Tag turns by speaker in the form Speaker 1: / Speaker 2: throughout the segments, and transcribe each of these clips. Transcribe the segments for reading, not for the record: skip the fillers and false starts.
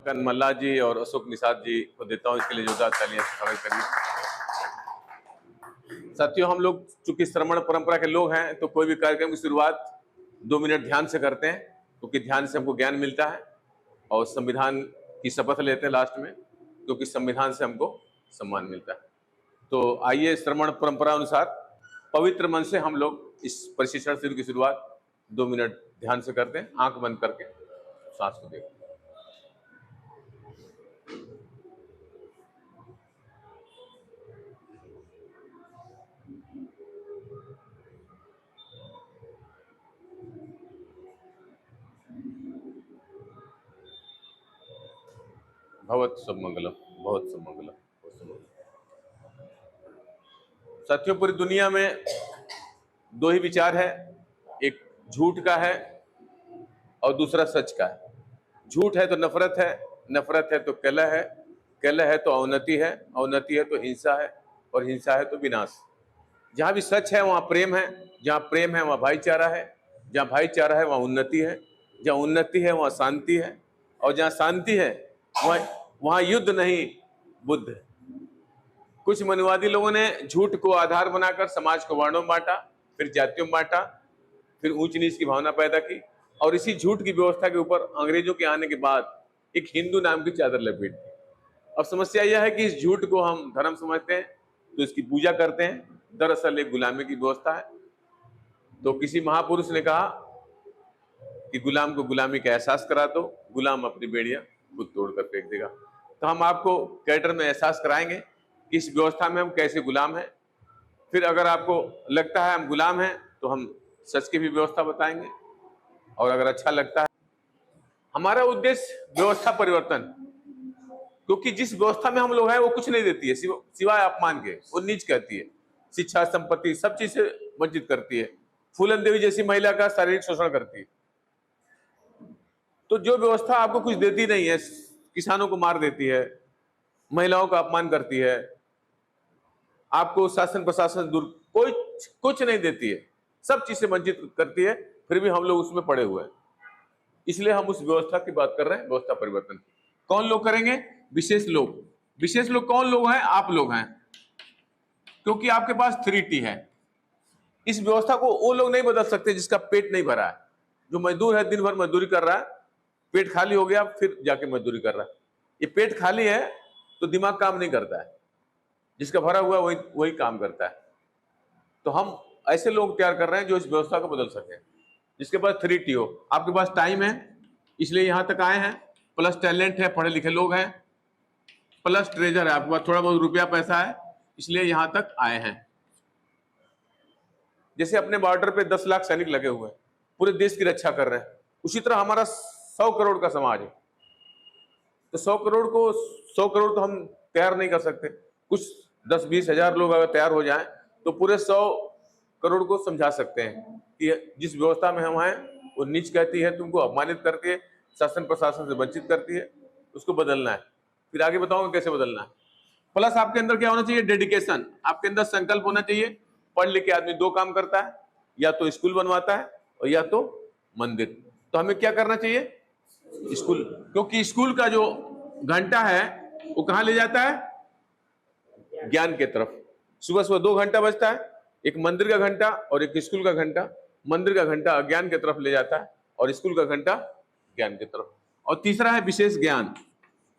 Speaker 1: मल्ला जी और अशोक निषाद जी को देता हूं, इसके लिए जोरदार तालियां स्वागत करिए। साथियों, हम लोग चूंकि श्रवण परंपरा के लोग हैं तो कोई भी कार्यक्रम की शुरुआत 2 मिनट ध्यान से करते हैं, क्योंकि ध्यान से हमको ज्ञान मिलता है, और संविधान की शपथ लेते हैं लास्ट में, क्योंकि संविधान से हमको सम्मान मिलता है। तो आइए श्रवण परंपरा अनुसार पवित्र मन से हम लोग इस प्रशिक्षण शिविर की शुरुआत 2 मिनट ध्यान से करते हैं, आंख बंद करके सांस को देखते हैं। भवत सब मंगलम, भवत सब मंगलम, भवत सब मंगलम। साथियों, पूरी दुनिया में 2 ही विचार है, एक झूठ का है और दूसरा सच का है। झूठ है तो नफरत है, नफरत है तो कलह है, कलह है तो अवनति है, अवनति है तो हिंसा है, और हिंसा है तो विनाश। जहां भी सच है वहां प्रेम है, जहां प्रेम है वहां भाईचारा है, जहां भाईचारा है वहां उन्नति है, जहां उन्नति है वहां शांति है, और जहां शांति है वहां युद्ध नहीं बुद्ध है। कुछ मनुवादी लोगों ने झूठ को आधार बनाकर समाज को वर्णों में बांटा, फिर जातियों में बांटा, फिर ऊंच नीच की भावना पैदा की, और इसी झूठ की व्यवस्था के ऊपर अंग्रेजों के आने के बाद एक हिंदू नाम की चादर लपेट दी। अब समस्या यह है कि इस झूठ को हम धर्म समझते हैं तो इसकी पूजा करते हैं, दरअसल एक गुलामी की व्यवस्था है। तो किसी महापुरुष ने कहा कि गुलाम को गुलामी का एहसास करा दो, गुलाम अपनी बेड़ियां खुद तोड़कर फेंक देगा। तो हम आपको कैडर में एहसास कराएंगे कि इस व्यवस्था में हम कैसे गुलाम हैं। फिर अगर आपको लगता है हम गुलाम हैं तो हम सच की भी व्यवस्था बताएंगे, और अगर अच्छा लगता है। हमारा उद्देश्य व्यवस्था परिवर्तन, क्योंकि जिस व्यवस्था में हम लोग हैं वो कुछ नहीं देती है सिवाय अपमान के। वो नीच कहती है, शिक्षा संपत्ति सब चीज से वंचित करती है, फूलन देवी जैसी महिला का शारीरिक शोषण करती है। तो जो व्यवस्था आपको कुछ देती नहीं है, किसानों को मार देती है, महिलाओं का अपमान करती है, आपको शासन प्रशासन दूर कोई कुछ नहीं देती है, सब चीज से वंचित करती है, फिर भी हम लोग उसमें पड़े हुए हैं। इसलिए हम उस व्यवस्था की बात कर रहे हैं, व्यवस्था परिवर्तन। कौन लोग करेंगे? विशेष लोग। विशेष लोग कौन लोग हैं? आप लोग हैं, क्योंकि आपके पास 3T है। इस व्यवस्था को वो लोग नहीं बदल सकते जिसका पेट नहीं भरा है। जो मजदूर है दिन भर मजदूरी कर रहा है, पेट खाली हो गया फिर जाके मजदूरी कर रहा है। ये पेट खाली है तो दिमाग काम नहीं करता है, जिसका भरा हुआ वही काम करता है। तो हम ऐसे लोग तैयार कर रहे हैं जो इस व्यवस्था को बदल सके, जिसके पास 3T हो। आपके पास टाइम है इसलिए यहां तक आए हैं, प्लस टैलेंट है, पढ़े लिखे लोग हैं, प्लस ट्रेजर है, आपके पास थोड़ा बहुत रुपया पैसा है, इसलिए यहां तक आए हैं। जैसे अपने बॉर्डर पे 10 लाख सैनिक लगे हुए हैं, पूरे देश की रक्षा कर रहे हैं, उसी तरह हमारा 100 करोड़ का समाज है। तो 100 करोड़ तो हम तैयार नहीं कर सकते। कुछ 10-20 हजार लोग अगर तैयार हो जाएं तो पूरे 100 करोड़ को समझा सकते हैं कि जिस व्यवस्था में हम हैं वो नीच कहती है, तुमको अपमानित करती है, शासन प्रशासन से वंचित करती है, उसको बदलना है। फिर आगे बताऊंगा कैसे बदलना है। प्लस आपके अंदर क्या होना चाहिए? डेडिकेशन। आपके अंदर संकल्प होना चाहिए। पढ़ लिख के आदमी 2 काम करता है, या तो स्कूल बनवाता है और या तो मंदिर। तो हमें क्या करना चाहिए? स्कूल, क्योंकि स्कूल का जो घंटा है वो कहां ले जाता है? ज्ञान के तरफ। सुबह सुबह 2 घंटा बजता है, एक मंदिर का घंटा और एक स्कूल का घंटा। मंदिर का घंटा अज्ञान की तरफ ले जाता है और स्कूल का घंटा ज्ञान की तरफ। और तीसरा है विशेष ज्ञान।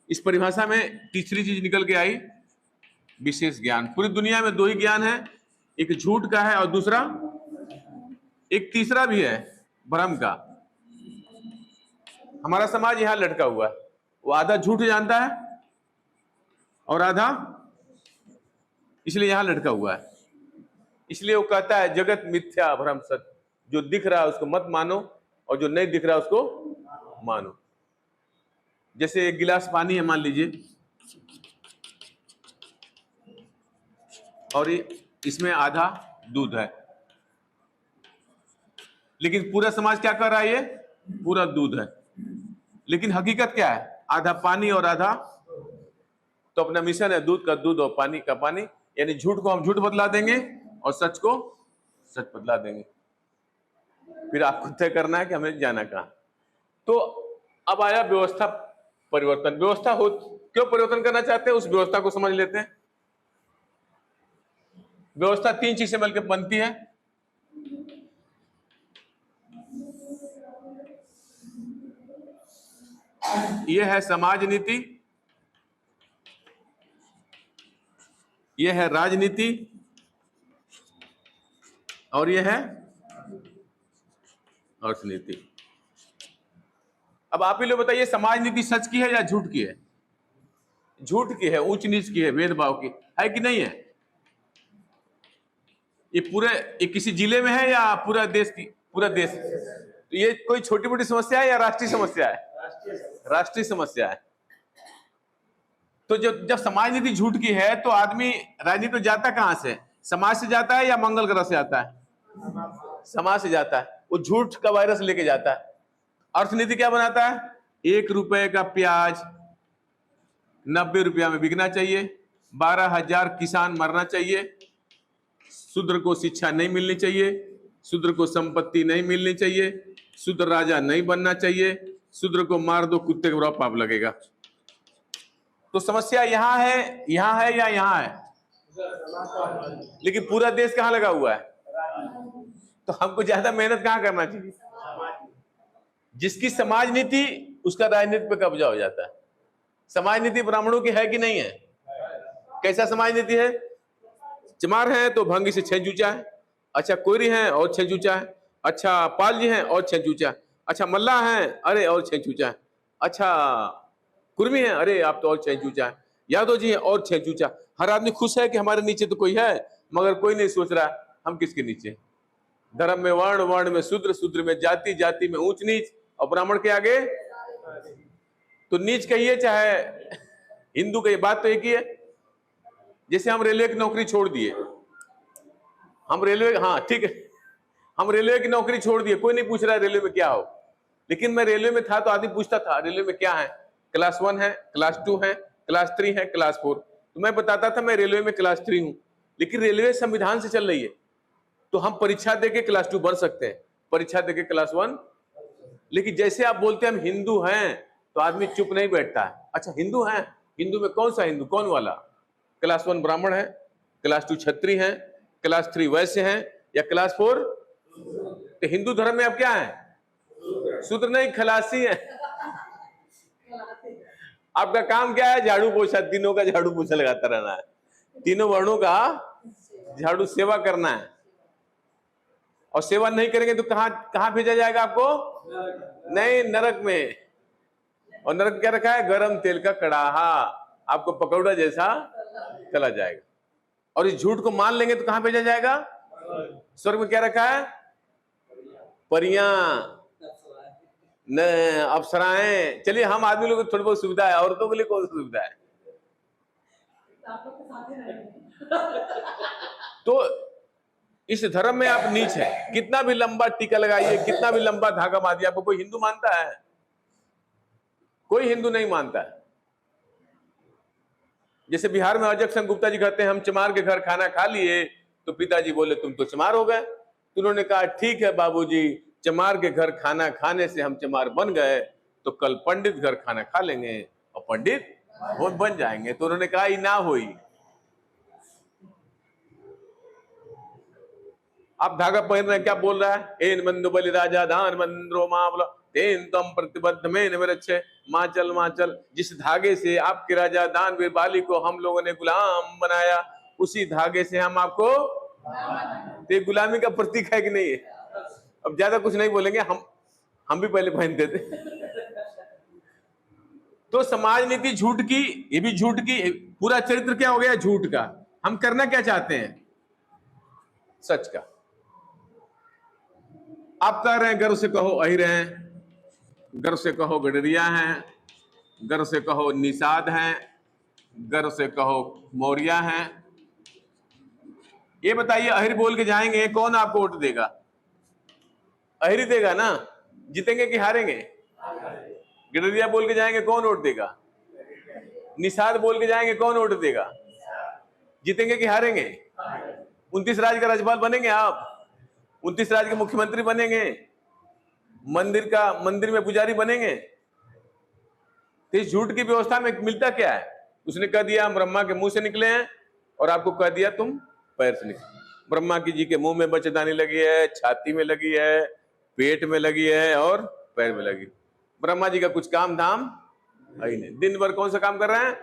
Speaker 1: इस परिभाषा में तीसरी चीज निकल के आई, विशेष ज्ञान। पूरी दुनिया में 2 ही ज्ञान है, एक झूठ का है और दूसरा एक तीसरा भी है, भ्रम का। हमारा समाज यहां लटका हुआ है, वो आधा झूठ जानता है और आधा इसलिए यहां लटका हुआ है। इसलिए वो कहता है जगत मिथ्या भ्रम सत्य, जो दिख रहा है उसको मत मानो और जो नहीं दिख रहा है उसको मानो। जैसे एक गिलास पानी है मान लीजिए, और इसमें आधा दूध है, लेकिन पूरा समाज क्या कर रहा है? ये पूरा दूध है, लेकिन हकीकत क्या है? आधा पानी और आधा। तो अपना मिशन है दूध का दूध और पानी का पानी, यानी झूठ को हम झूठ बदला देंगे और सच को सच बदला देंगे। फिर आपको तय करना है कि हमें जाना कहां। तो अब आया व्यवस्था परिवर्तन। व्यवस्था हो, क्यों परिवर्तन करना चाहते हैं, उस व्यवस्था को समझ लेते हैं। व्यवस्था 3 चीज से मिलकर बनती है। यह है समाज नीति, यह है राजनीति, और यह है अर्थनीति। अब आप ही लोग बताइए, समाज नीति सच की है या झूठ की है? झूठ की है, ऊंच नीच की है, भेदभाव की है कि नहीं है? ये किसी जिले में है या पूरा देश की, पूरा देश? तो ये कोई छोटी मोटी समस्या है या राष्ट्रीय समस्या है? राष्ट्रीय समस्या है। तो जब समाज नीति झूठ की है तो आदमी राजनीति तो जाता कहां से? समाज से जाता है या मंगल ग्रह से आता है? समाज से जाता है। वो झूठ का वायरस लेके जाता है। अर्थनीति क्या बनाता है? 1 रुपए का प्याज 90 रुपया में बिकना चाहिए, 12,000 किसान मरना चाहिए, शूद्र को शिक्षा नहीं मिलनी चाहिए, शूद्र को संपत्ति नहीं मिलनी चाहिए, शूद्र राजा नहीं बनना चाहिए, शूद्र को मार दो कुत्ते के बराबर पाप लगेगा। तो समस्या यहाँ है या यहाँ है? लेकिन पूरा देश कहाँ लगा हुआ है? तो हमको ज्यादा मेहनत कहाँ करना चाहिए? जिसकी समाज नीति, उसका राजनीति पे कब्जा हो जाता है। समाज नीति ब्राह्मणों की है कि नहीं है? कैसा समाज नीति है? चमार है तो भंगी से 6 ऊंचा है, अच्छा कोयरी है और 6 ऊंचा है, अच्छा पाल जी है और 6 ऊंचा है, अच्छा मल्ला है अरे और 6 ऊंचा है, अच्छा कुर्मी है अरे आप तो और 6 ऊंचा है, यादव जी है और 6 ऊंचा। हर आदमी खुश है कि हमारे नीचे तो कोई है, मगर कोई नहीं सोच रहा हम किसके नीचे। धर्म में वर्ण, वर्ण में शूद्र, शूद्र में जाति, जाति में ऊंच नीच, और ब्राह्मण के आगे तो नीच कहिए चाहे हिंदू कहिए, बात तो एक ही है। जैसे हम रेलवे की नौकरी छोड़ दिए, हम रेलवे, हाँ ठीक है, हम रेलवे की नौकरी छोड़ दिए, कोई नहीं पूछ रहा है रेलवे में क्या हो। लेकिन मैं रेलवे में था तो आदमी पूछता था रेलवे में क्या है, क्लास 1 है, क्लास 2 है, क्लास 3 है, क्लास 4। तो मैं बताता था मैं रेलवे में क्लास 3 हूं। लेकिन रेलवे संविधान से चल रही है, तो हम परीक्षा देके क्लास 2 बन सकते हैं, परीक्षा देके क्लास 1। लेकिन जैसे आप बोलते हैं हम हिंदू हैं, तो आदमी चुप नहीं बैठता है। अच्छा हिंदू हैं, हिंदू में कौन सा हिंदू, कौन वाला? क्लास 1 ब्राह्मण है, क्लास 2 क्षत्रिय है, क्लास 3 वैश्य है, या क्लास 4? तो हिंदू धर्म में अब क्या है? शूद्र नहीं, खलासी है। आपका काम क्या है? झाड़ू पोछा, तीनों का झाड़ू पोछा लगाता रहना है, तीनों वर्णों का झाड़ू सेवा करना है। और सेवा नहीं करेंगे तो कहां भेजा जाएगा आपको? नहीं, नरक में। और नरक क्या रखा है? गरम तेल का कड़ाहा, आपको पकौड़ा जैसा चला जाएगा। और इस झूठ को मान लेंगे तो कहां भेजा जाएगा? स्वर्ग में क्या रखा है? परियां, न अप्सराएं। चलिए हम आदमी लोग को थोड़ी बहुत सुविधा है, औरतों के लिए कौन सी सुविधा है? तो इस धर्म में आप नीच है। कितना भी लंबा टीका लगाइए, कितना भी लंबा धागा बांधिए, आपको कोई हिंदू मानता है? कोई हिंदू नहीं मानता है। जैसे बिहार में अजय सिंह गुप्ता जी कहते हैं हम चमार के घर खाना खा लिए, तो पिताजी बोले तुम तो चमार हो गए। तो उन्होंने कहा ठीक है बाबूजी, चमार के घर खाना खाने से हम चमार बन गए, तो कल पंडित घर खाना खा लेंगे और पंडित बन जाएंगे। तो उन्होंने कहा ये ना हुई। आप धागा पहन रहे हैं, क्या बोल रहा है? एन बंधु बलि राजा दान मंद्रो मामला तेन तम प्रतिबद्ध में नवरच्छे माचल माचल। जिस धागे से आपके राजा दान वीर बाली को हम लोगों ने गुलाम बनाया, उसी धागे से हम आपको, तो गुलामी का प्रतीक है कि नहीं है? अब ज्यादा कुछ नहीं बोलेंगे, हम भी पहले पहनते थे। तो समाज नीति झूठ की, ये भी झूठ की, पूरा चरित्र क्या हो गया? झूठ का। हम करना क्या चाहते हैं? सच का। आप कह रहे हैं गर्व से कहो अहिर हैं, गर्व से कहो गडरिया हैं, गर्व से कहो निषाद हैं, गर्व से कहो मौर्य हैं। ये बताइए अहिर बोल के जाएंगे, कौन आपको वोट देगा? अहिर देगा ना। जीतेंगे कि हारेंगे? गडरिया बोल के जाएंगे, कौन वोट देगा? निषाद बोल के जाएंगे, कौन वोट देगा? जीतेंगे कि हारेंगे? 29 राज्य का राज्यपाल बनेंगे आप, 29 राज्य के मुख्यमंत्री बनेंगे, मंदिर में पुजारी बनेंगे। तो इस झूठ की व्यवस्था में मिलता क्या है? उसने कह दिया हम ब्रह्मा के मुंह से निकले हैं, और आपको कह दिया तुम पैर से निकले। ब्रह्मा की जी के मुंह में बच्चेदानी लगी है, छाती में लगी है, पेट में लगी है और पैर में लगी। ब्रह्मा जी का कुछ काम धाम है ही नहीं, दिन भर कौन सा काम कर रहे हैं?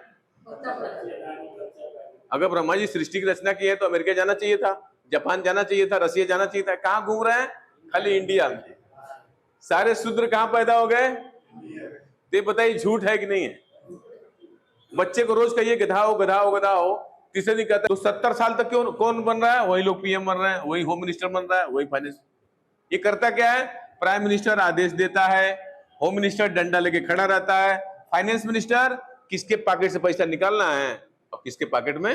Speaker 1: अगर ब्रह्मा जी सृष्टि की रचना की है तो अमेरिका जाना चाहिए था, जापान जाना चाहिए था, रसिया जाना चाहिए था। कहाँ घूम रहे हैं? खाली इंडिया में। सारे शूद्र कहाँ पैदा हो गए? तो बताइए झूठ है कि नहीं है? बच्चे को रोज कहिए गधा हो गधा हो गधा हो, तीसरे दिन कहता है तो 70 साल तक क्यों कौन बन रहा है? वही लोग पीएम बन रहे हैं, वही होम मिनिस्टर बन रहा है, वही फाइनेंस। ये करता क्या है? प्राइम मिनिस्टर आदेश देता है, होम मिनिस्टर डंडा लेके खड़ा रहता है, फाइनेंस मिनिस्टर किसके पॉकेट से पैसा निकालना है और किसके पॉकेट में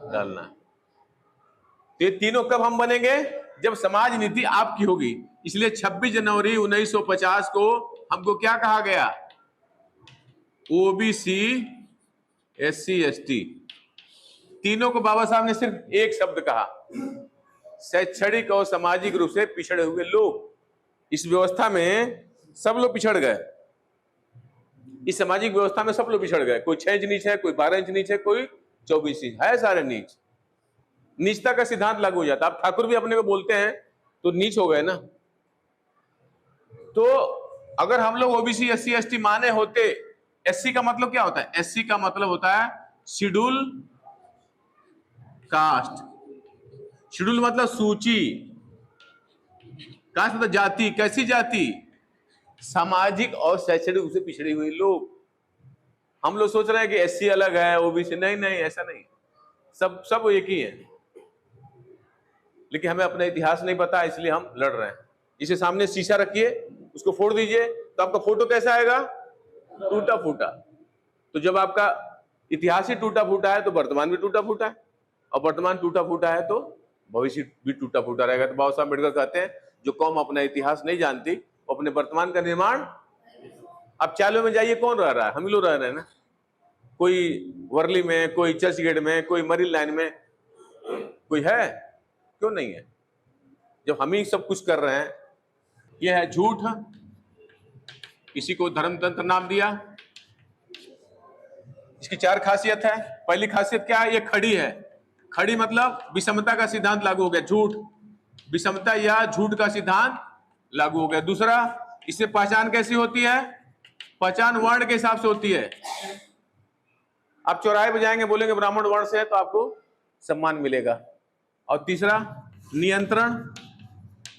Speaker 1: डालना है। तो ये तीनों कब हम बनेंगे? जब समाज नीति आपकी होगी। इसलिए 26 जनवरी 1950 को हमको क्या कहा गया? ओबीसी, एससी, एसटी, तीनों को बाबा साहब ने सिर्फ एक शब्द कहा, शैक्षणिक और सामाजिक रूप से पिछड़े हुए लोग। इस व्यवस्था में सब लोग पिछड़ गए, इस सामाजिक व्यवस्था में सब लोग पिछड़ गए। कोई 6 इंच नीच है, कोई 12 इंच नीच है, कोई 24 इंच है, सारे नीच। नीचता का सिद्धांत लागू हो जाता। आप ठाकुर भी अपने को बोलते हैं तो नीच हो गए ना। तो अगर हम लोग ओबीसी, एससी, एसटी माने होते, एससी का मतलब क्या होता है? एससी का मतलब होता है शेड्यूल कास्ट। शेड्यूल मतलब सूची, कास्ट मतलब जाति। कैसी जाति? सामाजिक और शैक्षणिक रूप से पिछड़े हुए लोग। हम लोग सोच रहे हैं कि एससी अलग है, ओबीसी नहीं, नहीं ऐसा नहीं, सब एक ही है। लेकिन हमें अपना इतिहास नहीं पता, इसलिए हम लड़ रहे हैं। इसे सामने शीशा रखिए, उसको फोड़ दीजिए तो आपका फोटो कैसा आएगा? टूटा फूटा। तो जब आपका इतिहास ही टूटा फूटा है तो वर्तमान भी टूटा फूटा है, और वर्तमान टूटा फूटा है तो भविष्य भी टूटा फूटा रहेगा। तो बाबा साहब अम्बेडकर कहते हैं जो कौम अपना इतिहास नहीं जानती वो अपने वर्तमान का निर्माण। अब चालों में जाइए, कौन रह रहा है? हम ही लोग रह रहे हैं ना। कोई वर्ली में, कोई चर्चगेट में, कोई मरीन लाइन में, कोई है? क्यों नहीं है? जब हम ही सब कुछ कर रहे हैं। यह है झूठ, इसी को धर्मतंत्र नाम दिया। इसकी 4 खासियत है। पहली खासियत क्या है? ये खड़ी है। खड़ी मतलब विषमता का सिद्धांत लागू हो गया। झूठ, विषमता या झूठ का सिद्धांत लागू हो गया। दूसरा, इससे पहचान कैसी होती है? पहचान वर्ण के हिसाब से होती है। आप चौराहे पे जाएंगे, बोलेंगे ब्राह्मण वर्ण से है तो आपको सम्मान मिलेगा। और तीसरा, नियंत्रण।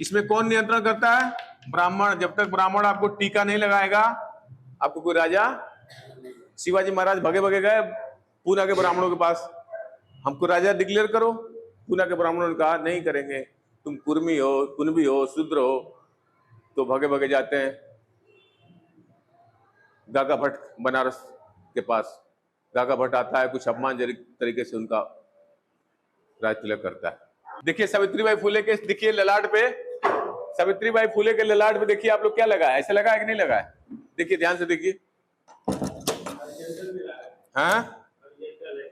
Speaker 1: इसमें कौन नियंत्रण करता है? ब्राह्मण। जब तक ब्राह्मण आपको टीका नहीं लगाएगा, आपको कोई राजा, शिवाजी महाराज भगे भगे गए पूना के ब्राह्मणों के पास, हमको राजा डिक्लेयर करो। पूना के ब्राह्मणों ने कहा नहीं करेंगे, तुम कुर्मी हो, कुनबी हो, शूद्र हो। तो भगे भगे जाते हैं गागा भट्ट बनारस के पास। गागा भट्ट आता है, कुछ अपमानजनक तरीके से उनका राज तिलक करता है। देखिए सावित्रीबाई फुले के, देखिए ललाट पे, सावित्रीबाई फुले के ललाट पे देखिए आप लोग क्या लगा है? ऐसा लगा है कि नहीं लगा है? देखिए ध्यान से देखिए।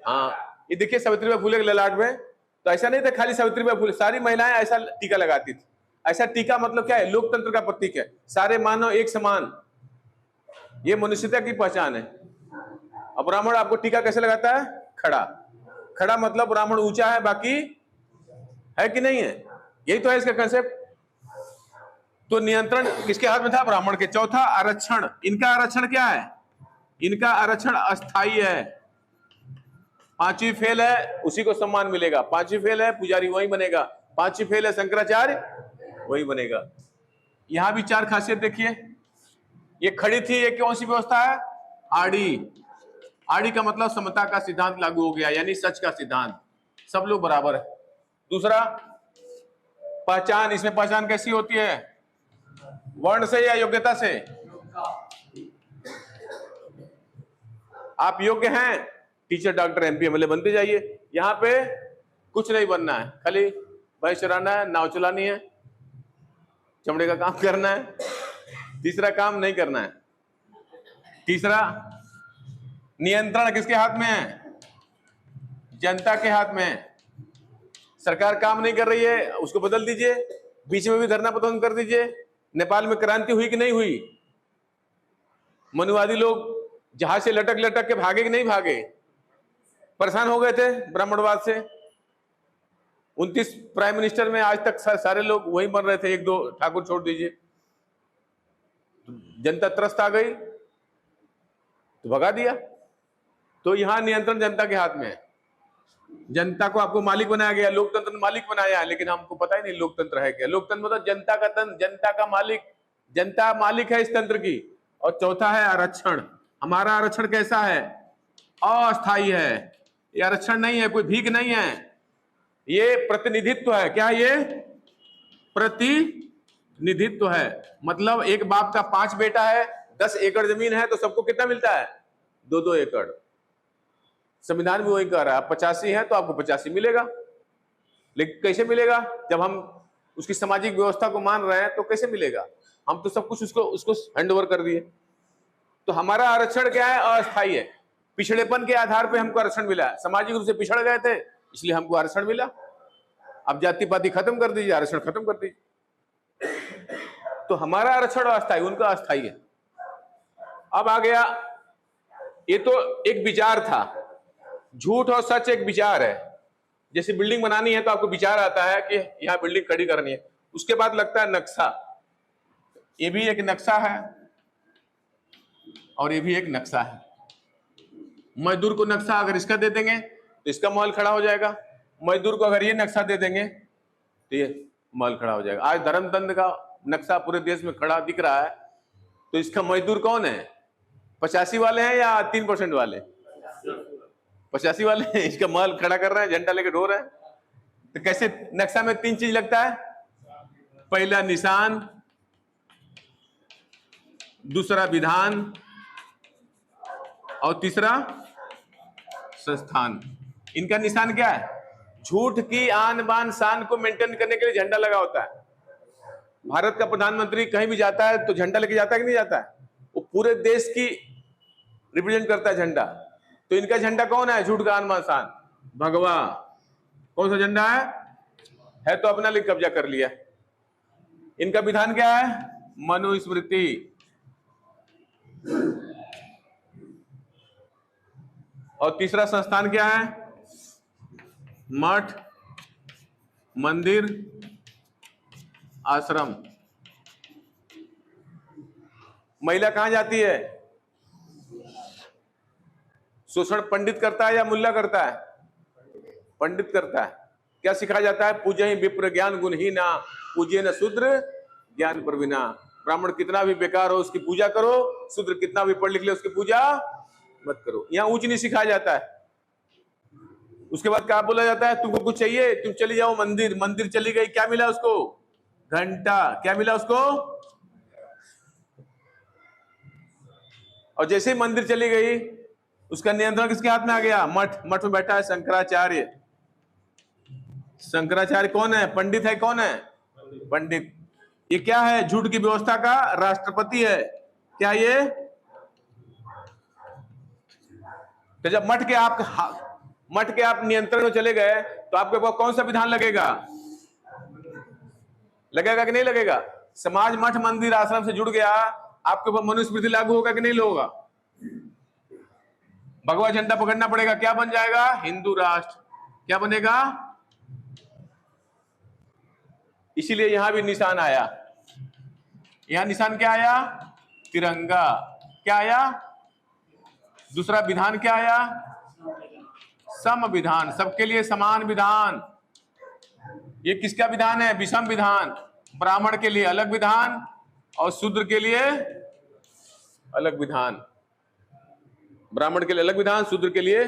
Speaker 1: हाँ, ये देखिए सावित्रीबाई फुले के ललाट में। तो ऐसा नहीं था खाली सावित्रीबाई फुले, सारी महिलाएं ऐसा टीका लगाती थी। ऐसा टीका मतलब क्या है? लोकतंत्र का प्रतीक है। सारे मानव एक समान, ये मनुष्यता की पहचान है। अब ब्राह्मण आपको टीका कैसे लगाता है? खड़ा। खड़ा मतलब ब्राह्मण ऊंचा है, बाकी है कि नहीं है? यही तो है इसका कंसेप्ट। तो नियंत्रण किसके हाथ में था? ब्राह्मण के। चौथा, आरक्षण। इनका आरक्षण क्या है? इनका आरक्षण अस्थाई है। 5वीं फेल है, उसी को सम्मान मिलेगा। 5वीं फेल है, पुजारी वही बनेगा। 5वीं फेल है, शंकराचार्य वही बनेगा। यहां भी 4 खासियत देखिए। ये खड़ी थी, ये कौन सी व्यवस्था है? आड़ी। आड़ी का मतलब समता का सिद्धांत लागू हो गया, यानी सच का सिद्धांत, सब लोग बराबर है। दूसरा, पहचान। इसमें पहचान कैसी होती है? वर्ण से या योग्यता से? आप योग्य हैं, टीचर, डॉक्टर, एमपी, एमएलए बनते जाइए। यहाँ पे कुछ नहीं बनना है, खाली भैंस चराना है, नाव चलानी है, चमड़े का काम करना है। तीसरा काम नहीं करना है। तीसरा, नियंत्रण किसके हाथ में है? जनता के हाथ में है। सरकार काम नहीं कर रही है, उसको बदल दीजिए। बीच में भी धरना प्रदर्शन कर दीजिए। नेपाल में क्रांति हुई कि नहीं हुई? मनुवादी लोग जहाज से लटक लटक के भागे कि नहीं भागे? परेशान हो गए थे ब्राह्मणवाद से। 29 प्राइम मिनिस्टर में आज तक सारे लोग वही बन रहे थे, एक दो ठाकुर छोड़ दीजिए। जनता त्रस्त आ गई तो भगा दिया। तो यहां नियंत्रण जनता के हाथ में है। जनता को आपको मालिक बनाया गया, लोकतंत्र ने मालिक बनाया है, लेकिन हमको पता ही नहीं लोकतंत्र है क्या। लोकतंत्र मतलब जनता का तंत्र, जनता का मालिक, जनता मालिक है इस तंत्र की। और चौथा है आरक्षण। हमारा आरक्षण कैसा है? अस्थायी है। ये आरक्षण नहीं है, कोई भीख नहीं है, ये प्रतिनिधित्व है। क्या ये? प्रतिनिधित्व है। मतलब एक बाप का 5 बेटा है, 10 एकड़ जमीन है, तो सबको कितना मिलता है? 2-2 एकड़। संविधान भी वही कह रहा है, आप 85 हैं तो आपको 85 मिलेगा। लेकिन कैसे मिलेगा? जब हम उसकी सामाजिक व्यवस्था को मान रहे हैं तो कैसे मिलेगा? हम तो सब कुछ उसको हैंड ओवर कर दिए। तो हमारा आरक्षण क्या है? अस्थायी है। पिछड़ेपन के आधार पे हमको आरक्षण मिला। सामाजिक रूप से पिछड़ गए थे इसलिए हमको आरक्षण मिला। अब जाति पाति खत्म कर दीजिए, आरक्षण खत्म कर दीजिए। तो हमारा आरक्षण अस्थायी, उनका अस्थायी है। अब आ गया, ये तो एक विचार था। झूठ और सच एक विचार है। जैसे बिल्डिंग बनानी है तो आपको विचार आता है कि यहां बिल्डिंग खड़ी करनी है, उसके बाद लगता है नक्शा। ये भी एक नक्शा है और ये भी एक नक्शा है। मजदूर को नक्शा अगर इसका दे देंगे तो इसका महल खड़ा हो जाएगा। मजदूर को अगर ये नक्शा दे देंगे तो ये महल खड़ा हो जाएगा। आज धर्मतंत्र का नक्शा पूरे देश में खड़ा दिख रहा है, तो इसका मजदूर कौन है? 85 वाले हैं या 3% वाले? 85 वाले हैं। इसका महल खड़ा कर रहे हैं, झंडा लेके ढो रहे हैं। तो कैसे नक्शा में 3 चीज लगता है? पहला निशान, दूसरा विधान और तीसरा संस्थान। इनका निशान क्या है? झूठ की आन बान शान को मेंटेन करने के लिए झंडा लगा होता है। भारत का प्रधानमंत्री कहीं भी जाता है तो झंडा लेके जाता है कि नहीं जाता है? वो पूरे देश की रिप्रेजेंट करता है झंडा। तो इनका झंडा कौन है? झूठ का आन बान शान, भगवा। कौन सा झंडा है? तो अपना लिए कब्जा कर लिया। इनका विधान क्या है? मनुस्मृति। और तीसरा संस्थान क्या है? मठ, मंदिर, आश्रम। महिला कहां जाती है? शोषण पंडित करता है या मुल्ला करता है? पंडित करता है। क्या सिखाया जाता है? पूजय विप्र ज्ञान गुणहीना, पूज्य न शूद्र ज्ञान प्रवीणा। ब्राह्मण कितना भी बेकार हो उसकी पूजा करो, शूद्र कितना भी पढ़ लिख ले उसकी पूजा मत करो। यहाँ ऊंच नहीं सिखाया जाता है। उसके बाद क्या बोला जाता है? तुमको कुछ चाहिए, तुम चली जाओ मंदिर। मंदिर चली गई, क्या मिला उसको? घंटा। क्या मिला उसको? और जैसे ही मंदिर चली गई उसका नियंत्रण किसके हाथ में आ गया? मठ। मठ में बैठा है शंकराचार्य। शंकराचार्य कौन है? पंडित है। कौन है? पंडित। ये क्या है? झूठ की व्यवस्था का राष्ट्रपति है। क्या ये? तो जब मठ के आप नियंत्रण में चले गए तो आपके पास कौन सा विधान लगेगा? लगेगा कि नहीं लगेगा? समाज मठ मंदिर आश्रम से जुड़ गया, आपके ऊपर मनुस्मृति लागू होगा कि नहीं होगा? भगवा झंडा पकड़ना पड़ेगा। क्या बन जाएगा? हिंदू राष्ट्र। क्या बनेगा? इसीलिए यहां भी निशान आया। यहां निशान क्या आया? तिरंगा। क्या आया? दूसरा विधान क्या आया? सम विधान, सबके लिए समान विधान। ये किसका विधान है? विषम विधान। ब्राह्मण के लिए अलग विधान और शूद्र के लिए अलग विधान। ब्राह्मण के लिए अलग विधान, शूद्र के लिए,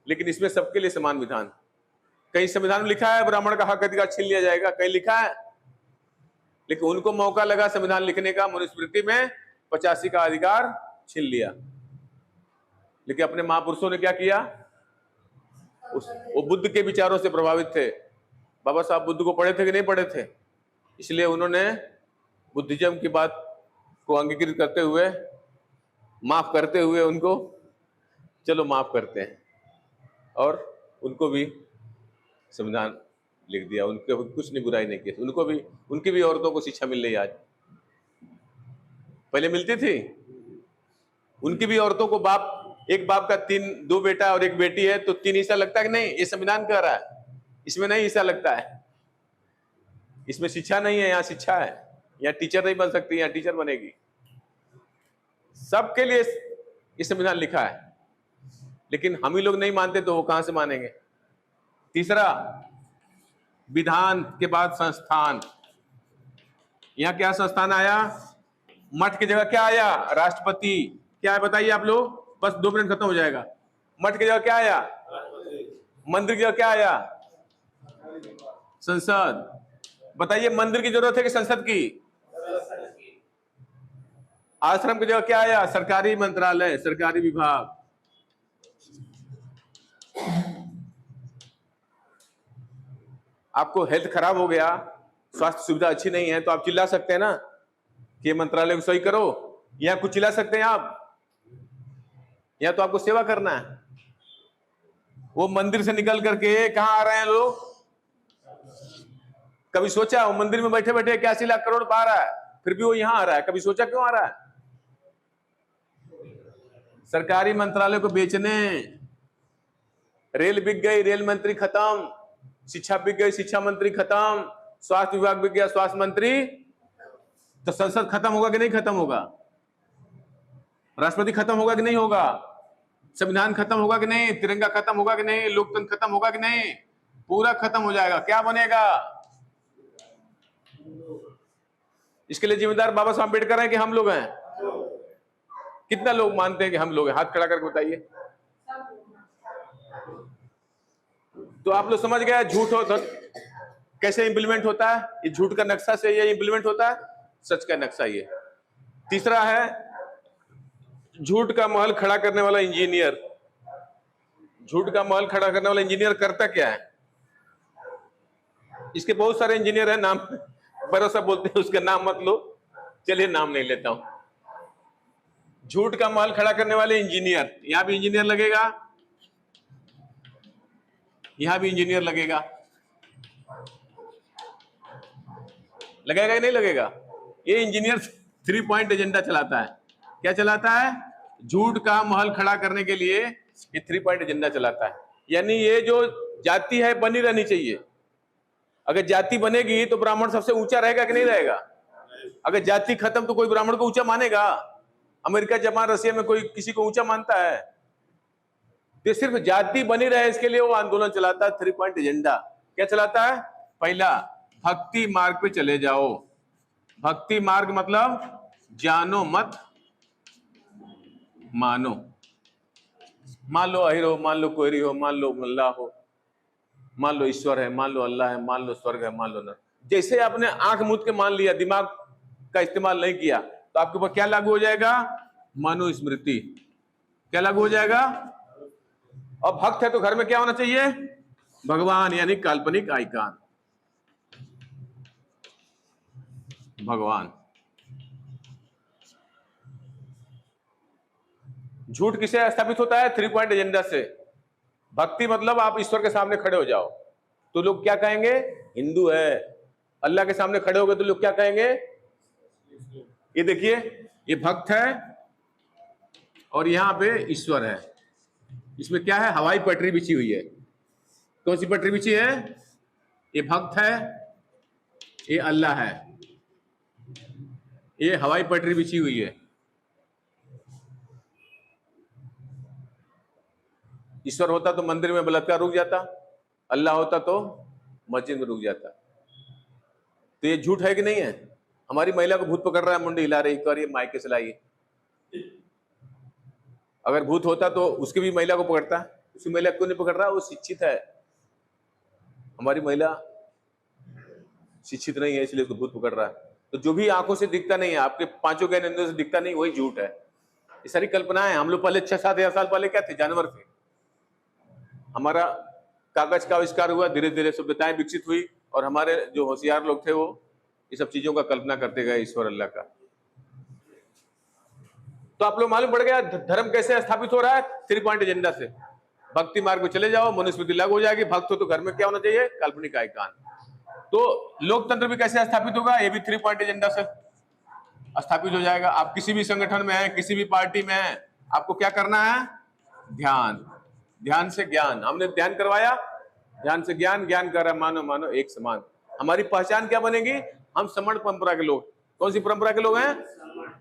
Speaker 1: लेकिन इसमें सबके लिए समान विधान। कहीं संविधान में लिखा है ब्राह्मण का हक अधिकार छीन लिया जाएगा? कहीं लिखा है? लेकिन उनको मौका लगा संविधान लिखने का, मनुस्मृति में 85 का अधिकार छीन लिया। लेकिन अपने महापुरुषों ने क्या किया? वो बुद्ध के विचारों से प्रभावित थे। बाबा साहब बुद्ध को पढ़े थे कि नहीं पढ़े थे? इसलिए उन्होंने बुद्धिज्म की बात को अंगीकृत करते हुए, माफ करते हुए उनको, चलो माफ करते हैं, और उनको भी संविधान लिख दिया। उनके कुछ नहीं, बुराई नहीं की। उनको भी, उनकी भी औरतों को शिक्षा मिल रही आज। पहले मिलती थी? उनकी भी औरतों को एक बाप का दो बेटा और एक बेटी है तो 3 हिस्सा लगता है कि नहीं? ये संविधान कह रहा है, इसमें नहीं हिस्सा लगता है। इसमें शिक्षा नहीं है, यहाँ शिक्षा है। यहाँ टीचर नहीं बन सकती, यहाँ टीचर बनेगी। सबके लिए ये संविधान लिखा है, लेकिन हम ही लोग नहीं मानते तो वो कहां से मानेंगे? तीसरा, विधान के बाद संस्थान। यहां क्या संस्थान आया? मठ की जगह क्या आया? राष्ट्रपति। क्या है बताइए आप लोग? बस 2 मिनट खत्म हो जाएगा। मठ की जगह क्या आया? मंदिर की जगह क्या आया? संसद। बताइए, मंदिर की जरूरत है कि संसद की? आश्रम की जगह क्या आया? सरकारी मंत्रालय, सरकारी विभाग। आपको हेल्थ खराब हो गया, स्वास्थ्य सुविधा अच्छी नहीं है, तो आप चिल्ला सकते हैं ना कि ये मंत्रालय को सही करो। या कुछ चिल्ला सकते हैं आप? या तो आपको सेवा करना है। वो मंदिर से निकल करके कहां आ रहे हैं लोग? कभी सोचा वो मंदिर में बैठे बैठे 81 लाख करोड़ पा रहा है, फिर भी वो यहां आ रहा है? कभी सोचा क्यों आ रहा है? सरकारी मंत्रालय को बेचने। रेल बिक गई, रेल मंत्री खत्म। शिक्षा बिक गई, शिक्षा मंत्री खत्म। स्वास्थ्य विभाग बिक गया, स्वास्थ्य मंत्री। तो संसद खत्म होगा कि नहीं खत्म होगा? राष्ट्रपति खत्म होगा कि नहीं होगा? संविधान खत्म होगा कि नहीं? तिरंगा खत्म होगा कि नहीं? लोकतंत्र खत्म होगा कि नहीं? पूरा खत्म हो जाएगा। क्या बनेगा? इसके लिए जिम्मेदार बाबा साहब अम्बेडकर हैं कि हम लोग हैं? कितना लोग मानते हैं कि हम लोग हैं? हाथ खड़ा करके बताइए। तो आप लोग समझ गए झूठ हो तो कैसे इंप्लीमेंट होता है? ये झूठ का नक्शा से ये इंप्लीमेंट होता है, सच का नक्शा ये। तीसरा है झूठ का महल खड़ा करने वाला इंजीनियर। झूठ का महल खड़ा करने वाला इंजीनियर करता क्या है? इसके बहुत सारे इंजीनियर हैं, नाम भरोसा बोलते हैं, उसका नाम मत लो, चलिए नाम नहीं लेता हूं। झूठ का महल खड़ा करने वाले इंजीनियर। यहां भी इंजीनियर लगेगा, यहां भी इंजीनियर लगेगा। लगेगा कि नहीं लगेगा? ये इंजीनियर 3 पॉइंट एजेंडा चलाता है। क्या चलाता है? झूठ का महल खड़ा करने के लिए ये 3 पॉइंट एजेंडा चलाता है। यानी ये जो जाति है बनी रहनी चाहिए। अगर जाति बनेगी तो ब्राह्मण सबसे ऊंचा रहेगा कि नहीं रहेगा? अगर जाति खत्म तो कोई ब्राह्मण को ऊंचा मानेगा? अमेरिका, जापान, रशिया में कोई किसी को ऊंचा मानता है? तो सिर्फ जाति बनी रहे इसके लिए वो आंदोलन चलाता है, 3 पॉइंट एजेंडा। क्या चलाता है? पहला, भक्ति मार्ग पे चले जाओ। भक्ति मार्ग मतलब जानो मत मानो। मान लो अहिर हो, मान लो कोयरी हो, मान लो मल्ला हो, मान लो ईश्वर है, मान लो अल्लाह है, मान लो स्वर्ग है, मान लो नरक। जैसे आपने आंख मूंद के मान लिया, दिमाग का इस्तेमाल नहीं किया, तो आपके ऊपर क्या लागू हो जाएगा? मनुस्मृति। क्या लागू हो जाएगा? और भक्त है तो घर में क्या होना चाहिए? भगवान, यानी काल्पनिक आइकॉन भगवान। झूठ किसे स्थापित होता है? 3 पॉइंट एजेंडा से। भक्ति मतलब आप ईश्वर के सामने खड़े हो जाओ तो लोग क्या कहेंगे? हिंदू है। अल्लाह के सामने खड़े हो गए तो लोग क्या कहेंगे? ये देखिए, ये भक्त है और यहां पे ईश्वर है। इसमें क्या है? हवाई पटरी बिछी हुई है। कौन सी पटरी बिछी है? ये भक्त है, ये अल्लाह है, ये हवाई पटरी बिछी हुई है। ईश्वर होता तो मंदिर में बलात्कार रुक जाता, अल्लाह होता तो मस्जिद में रुक जाता। तो ये झूठ है कि नहीं है? हमारी महिला को भूत पकड़ रहा है, मुंडी हिला रही, कर ये माइक से लाइए। अगर भूत होता तो उसकी भी महिला को पकड़ता, उसकी महिला क्यों नहीं पकड़ रहा? वो शिक्षित है। हमारी महिला शिक्षित नहीं है इसलिए उसको भूत पकड़ रहा है। तो जो भी आंखों से दिखता नहीं है, आपके 5 ज्ञानेंद्रियों से दिखता नहीं, वही झूठ है। ये सारी कल्पनाएं। हम लोग पहले 6-7 हजार साल पहले क्या थे? जानवर थे। हमारा कागज का आविष्कार हुआ, धीरे धीरे सभ्यताएं विकसित हुई और हमारे जो होशियार लोग थे वो ये सब चीजों का कल्पना करते गए, ईश्वर अल्लाह का। तो आप लोग मालूम पड़ गया धर्म कैसे स्थापित हो रहा है? 3 पॉइंट एजेंडा से। भक्ति मार्ग पे चले जाओ, मनुस्मृति लागू हो जाएगी। भक्त हो तो घर में क्या होना चाहिए? काल्पनिक आइकॉन। तो लोकतंत्र भी कैसे स्थापित होगा? ये भी 3 पॉइंट एजेंडा से स्थापित हो जाएगा। आप किसी भी संगठन में हैं, किसी भी पार्टी में हैं, आपको क्या करना है? ध्यान। ध्यान से ज्ञान, हमने ध्यान करवाया, ध्यान से ज्ञान, ज्ञान कर रहा मानो मानो एक समान। हमारी पहचान क्या बनेगी? हम समण परंपरा के लोग। कौन सी परंपरा के लोग हैं?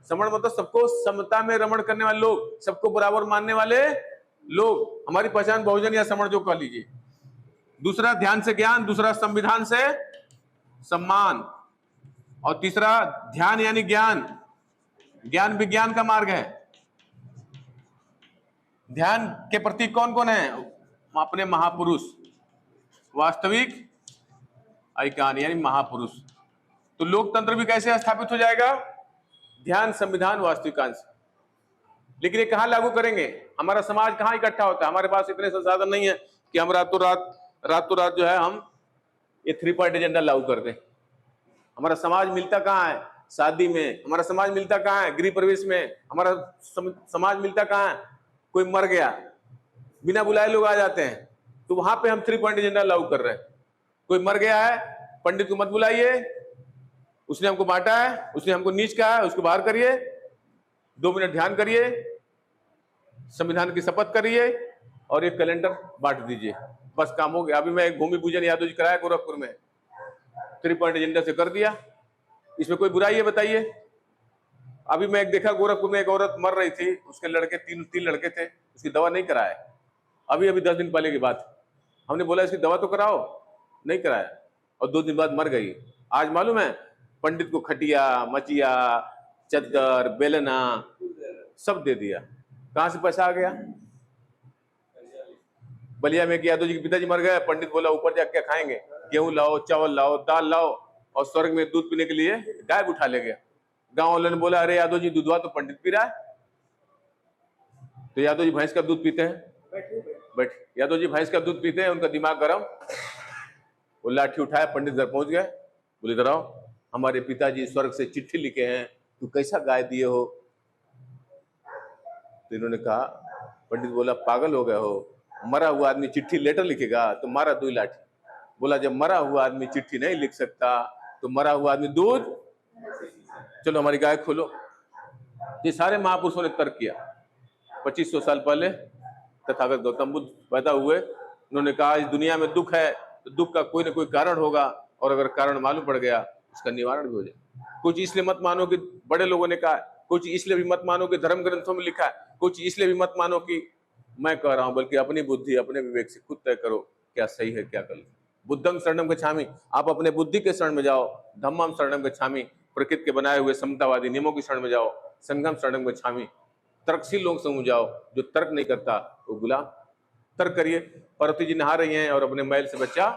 Speaker 1: समण मतलब सबको समता में रमण करने वाले लोग, सबको बराबर मानने वाले लोग। हमारी पहचान बहुजन या समण जो कह लीजिए। दूसरा ध्यान से ज्ञान, दूसरा संविधान से सम्मान, और तीसरा ध्यान यानी ज्ञान। ज्ञान विज्ञान का मार्ग है। ध्यान के प्रतीक कौन कौन है? अपने महापुरुष, वास्तविक आइकॉन यानी महापुरुष। तो लोकतंत्र भी कैसे स्थापित हो जाएगा? ध्यान, संविधान, वास्तविकांश। लेकिन ये कहां लागू करेंगे? हमारा समाज कहां इकट्ठा होता है? हमारे पास इतने संसाधन नहीं है कि हम रातों रात जो है हम ये 3 पॉइंट एजेंडा लागू कर दें। हमारा समाज मिलता कहां है? शादी में। हमारा समाज मिलता कहां है? गृह प्रवेश में। हमारा समाज मिलता कहां है? कोई मर गया, बिना बुलाए लोग आ जाते हैं, तो वहां पे हम 3 पॉइंट एजेंडा लागू कर रहे हैं। कोई मर गया है, पंडित को मत बुलाइए, उसने हमको बांटा है, उसने हमको नीच कहा है, उसको बाहर करिए, 2 मिनट ध्यान करिए, संविधान की शपथ करिए और एक कैलेंडर बांट दीजिए, बस काम हो गया। अभी मैं एक भूमि पूजन यादव जी कराया गोरखपुर में, 3 पॉइंट एजेंडा से कर दिया। इसमें कोई बुराई है बताइए? अभी मैं एक देखा गोरखपुर में, एक औरत मर रही थी, उसके लड़के तीन लड़के थे, उसकी दवा नहीं कराया। अभी 10 दिन पहले की बात, हमने बोला इसकी दवा तो कराओ, नहीं कराया, और 2 दिन बाद मर गई। आज मालूम है पंडित को खटिया, मचिया, चद्दर, बेलना सब दे दिया। कहां से पैसा आ गया? बलिया में कि यादव जी के पिताजी मर गए, पंडित बोला ऊपर जाके क्या खाएंगे? गेहूं लाओ, चावल लाओ, दाल लाओ, और स्वर्ग में दूध पीने के लिए गाय उठा ले गया। गांव वालों ने बोला अरे यादव जी दूधवा तो पंडित पी रहा है। तो यादव जी भैंस का दूध पीते हैं। बैठ, यादव जी भैंस का दूध पीते हैं, उनका दिमाग गर्म। वो लाठी उठाया, पंडित घर पहुंच गए, बोले इधर आओ, हमारे पिताजी स्वर्ग से चिट्ठी लिखे हैं, तू कैसा गाय दिए हो? तो इन्होंने कहा, पंडित बोला पागल हो गए हो, मरा हुआ आदमी चिट्ठी लेटर लिखेगा? तो मारा 2 लाठी। बोला जब मरा हुआ आदमी चिट्ठी नहीं लिख सकता तो मरा हुआ आदमी दूध, चलो हमारी गाय खोलो। ये सारे महापुरुषों ने तर्क किया। 2500 साल पहले तथागत गौतम बुद्ध पैदा हुए, उन्होंने कहा इस दुनिया में दुख है तो दुख का कोई ना कोई कारण होगा, और अगर कारण मालूम पड़ गया उसका निवारण भी हो जाए। कुछ इसलिए मत मानो कि बड़े लोगों ने कहा, कुछ इसलिए भी मत मानो कि धर्म ग्रंथों में लिखा है, कुछ इसलिए भी मत मानो कि मैं कह रहा हूं, बल्कि अपनी बुद्धि, अपने विवेक से खुद तय करो क्या सही है क्या गलत। बुद्धं शरणं गच्छामि, आप अपने बुद्धि के शरण में जाओ। धम्मं शरणं गच्छामि, प्रकृति के बनाए हुए समतावादी नियमों की शरण में जाओ। संघं शरणं गच्छामि, तर्कशील लोग समूह जाओ। जो तर्क नहीं करता वो गुलाम। तर्क करिए। पार्वती जी नहा रही हैं और अपने मैल से बच्चा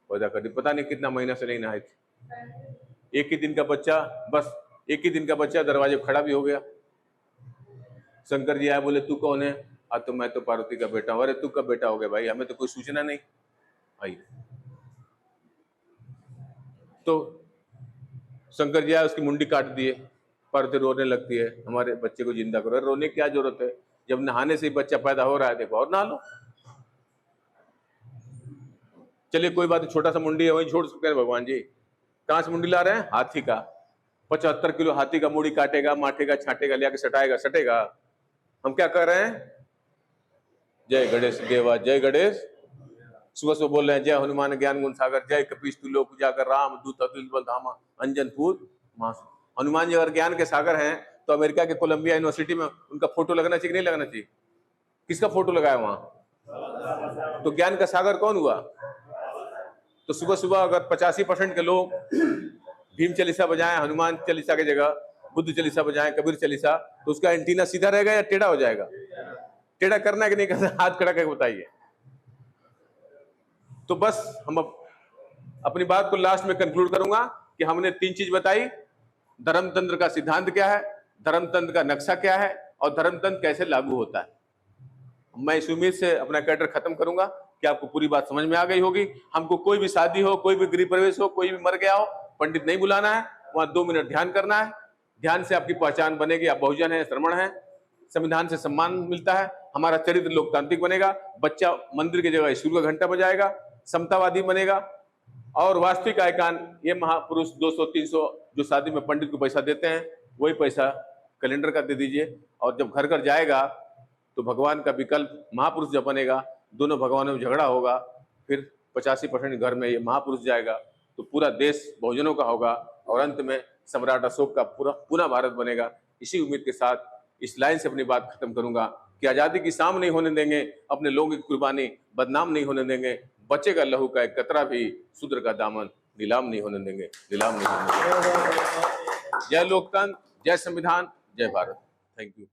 Speaker 1: पैदा कर दी, पता नहीं कितना महीना से नहीं नहाई थी। एक ही दिन का बच्चा, बस एक ही दिन का बच्चा दरवाजे पर खड़ा भी हो गया। शंकर जी आए, बोले तू कौन है? तो मैं तो पार्वती का बेटा हूं। अरे तू कब बेटा हो गया भाई? हमें तो कोई सूचना नहीं भाई। तो शंकर जी आए, उसकी मुंडी काट दिए। पार्वती रोने लगती है, हमारे बच्चे को जिंदा करो। रोने की क्या जरूरत है? जब नहाने से ही बच्चा पैदा हो रहा है, देखो और नहा लो। चलिए कोई बात, छोटा सा मुंडी है वही छोड़ सकते हैं भगवान जी। कहां से मुंडी ला रहे हैं? हाथी का। 75 किलो हाथी का मुंडी काटेगा, माटेगा, छाटेगा, लिया के सटाएगा, सटेगा। हम क्या कर रहे हैं? जय गणेश देवा, जय गणेश। सुबह सुबह बोल रहे हैं जय हनुमान ज्ञान गुण सागर, जय कपीश तुल्यो जाकर राम दूत अतुलित बल धामा, अंजन पूत मास। हनुमान जी अगर ज्ञान के सागर हैं तो अमेरिका के कोलंबिया यूनिवर्सिटी में उनका फोटो लगना चाहिए नहीं लगना चाहिए? किसका फोटो लगाया वहां? तो ज्ञान का सागर कौन हुआ? तो सुबह सुबह अगर 85% के लोग भीम चालीसा बजाएं हनुमान चालीसा की जगह, बुद्ध चालीसा बजाएं, कबीर चालीसा, तो उसका एंटीना सीधा रहेगा या टेढ़ा हो जाएगा? टेढ़ा करना है कि नहीं करना? हाथ खड़ा करके बताइए। तो बस हम अपनी बात को लास्ट में कंक्लूड करूंगा कि हमने 3 चीज बताई। धर्मतंत्र का सिद्धांत क्या है, धर्मतंत्र का नक्शा क्या है, और धर्मतंत्र कैसे लागू होता है। मैं इस उम्मीद से अपना कैरेक्टर खत्म करूंगा कि आपको पूरी बात समझ में आ गई होगी। हमको कोई भी शादी हो, कोई भी गृह प्रवेश हो, कोई भी मर गया हो, पंडित नहीं बुलाना है, वहां 2 मिनट ध्यान करना है। ध्यान से आपकी पहचान बनेगी, आप बहुजन है, श्रमण है। संविधान से सम्मान मिलता है, हमारा चरित्र लोकतांत्रिक बनेगा, बच्चा मंदिर की जगह स्कूल का घंटा बजाएगा, समतावादी बनेगा, और वास्तविक आइकॉन ये महापुरुष 200-300 जो शादी में पंडित को पैसा देते हैं, वही पैसा कैलेंडर का दे दीजिए, और जब घर घर जाएगा तो भगवान का विकल्प महापुरुष जब बनेगा, दोनों भगवानों में झगड़ा होगा, फिर 85% घर में ये महापुरुष जाएगा, तो पूरा देश बहुजनों का होगा, और अंत में सम्राट अशोक का पूरा भारत बनेगा। इसी उम्मीद के साथ इस लाइन से अपनी बात खत्म करूंगा कि आजादी की शाम नहीं होने देंगे, अपने लोगों की कुर्बानी बदनाम नहीं होने देंगे, बचेगा लहू का एक कतरा भी, शूद्र का दामन नीलाम नहीं होने देंगे, नीलाम नहीं होने देंगे। जय लोकतंत्र, जय संविधान, जय भारत। Thank you.